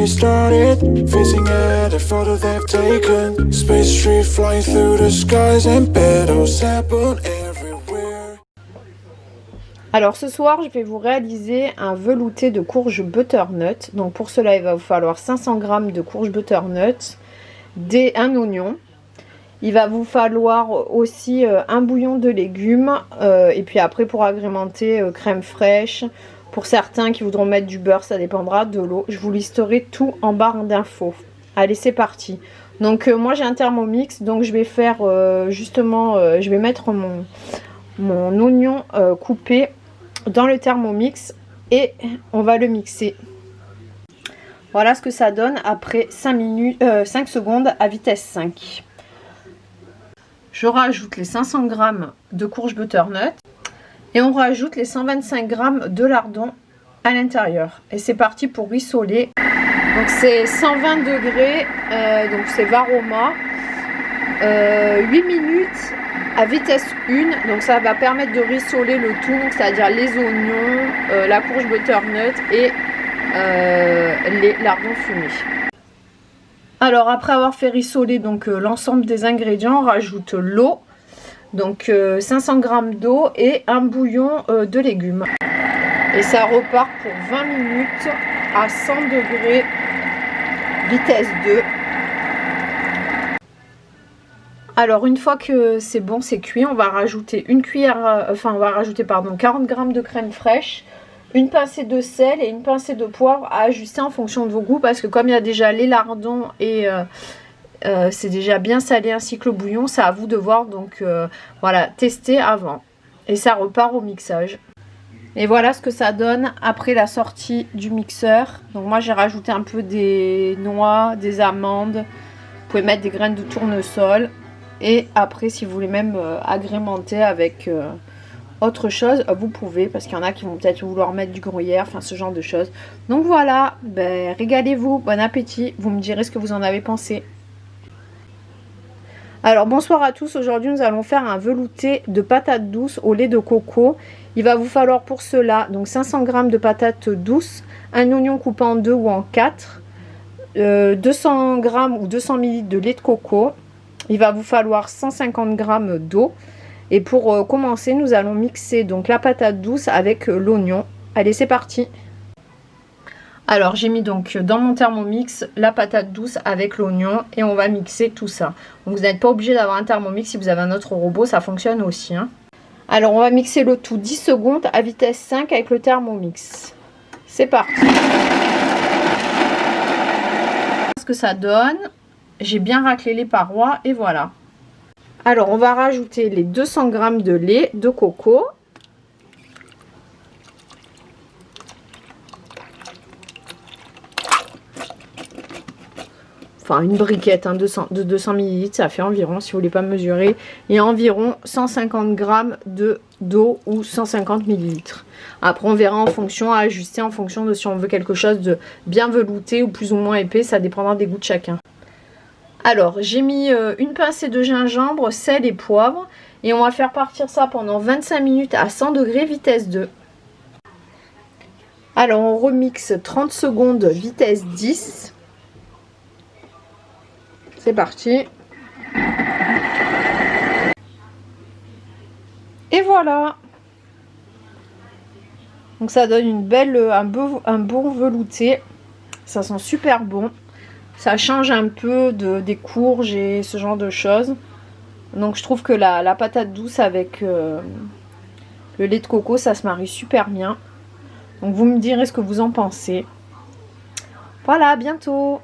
me started, facing at a photo they've taken. Space tree flying through the skies and petals happen everywhere. Alors ce soir, je vais vous réaliser un velouté de courge butternut. Donc pour cela, il va vous falloir 500 g de courge butternut, un oignon. Il va vous falloir aussi un bouillon de légumes et puis après pour agrémenter crème fraîche. Pour certains qui voudront mettre du beurre, ça dépendra de l'eau. Je vous listerai tout en barre d'infos. Allez, c'est parti. Donc moi j'ai un Thermomix, donc je vais faire je vais mettre mon oignon coupé dans le Thermomix et on va le mixer. Voilà ce que ça donne après 5 secondes à vitesse 5. Je rajoute les 500 g de courge butternut et on rajoute les 125 g de lardon à l'intérieur. Et c'est parti pour rissoler. Donc c'est 120 degrés, donc c'est Varoma. 8 minutes à vitesse 1, donc ça va permettre de rissoler le tout, c'est-à-dire les oignons, la courge butternut et les lardons fumés. Alors après avoir fait rissoler donc l'ensemble des ingrédients, on rajoute l'eau, donc 500 g d'eau et un bouillon de légumes. Et ça repart pour 20 minutes à 100 degrés, vitesse 2. Alors une fois que c'est bon, c'est cuit, on va rajouter 40 g de crème fraîche, une pincée de sel et une pincée de poivre à ajuster en fonction de vos goûts, parce que comme il y a déjà les lardons et c'est déjà bien salé ainsi que le bouillon, c'est à vous de voir, donc voilà, testez avant. Et ça repart au mixage. Et voilà ce que ça donne après la sortie du mixeur. Donc moi j'ai rajouté un peu des noix, des amandes, vous pouvez mettre des graines de tournesol. Et après si vous voulez même agrémenter avec autre chose, vous pouvez, parce qu'il y en a qui vont peut-être vouloir mettre du gruyère, enfin ce genre de choses. Donc voilà, ben, régalez-vous, bon appétit, vous me direz ce que vous en avez pensé. Alors bonsoir à tous, aujourd'hui nous allons faire un velouté de patates douces au lait de coco. Il va vous falloir pour cela donc 500 g de patates douces, un oignon coupé en 2 ou en 4, 200 g ou 200 ml de lait de coco. Il va vous falloir 150 g d'eau. Et pour commencer, nous allons mixer donc la patate douce avec l'oignon. Allez, c'est parti. Alors, j'ai mis donc dans mon Thermomix la patate douce avec l'oignon et on va mixer tout ça. Donc, vous n'êtes pas obligé d'avoir un Thermomix. Si vous avez un autre robot, ça fonctionne aussi, hein. Alors, on va mixer le tout 10 secondes à vitesse 5 avec le Thermomix. C'est parti. Ce que ça donne, j'ai bien raclé les parois et voilà. Alors, on va rajouter les 200 g de lait de coco. Enfin, une briquette hein, de 200 ml, ça fait environ, si vous ne voulez pas mesurer, et environ 150 g d'eau ou 150 ml. Après, on verra en fonction, à ajuster en fonction de si on veut quelque chose de bien velouté ou plus ou moins épais, ça dépendra des goûts de chacun. Alors, j'ai mis une pincée de gingembre, sel et poivre. Et on va faire partir ça pendant 25 minutes à 100 degrés, vitesse 2. Alors, on remixe 30 secondes, vitesse 10. C'est parti. Et voilà. Donc, ça donne un bon velouté. Ça sent super bon. Ça change un peu des courges et ce genre de choses. Donc je trouve que la patate douce avec le lait de coco, ça se marie super bien. Donc vous me direz ce que vous en pensez. Voilà, à bientôt!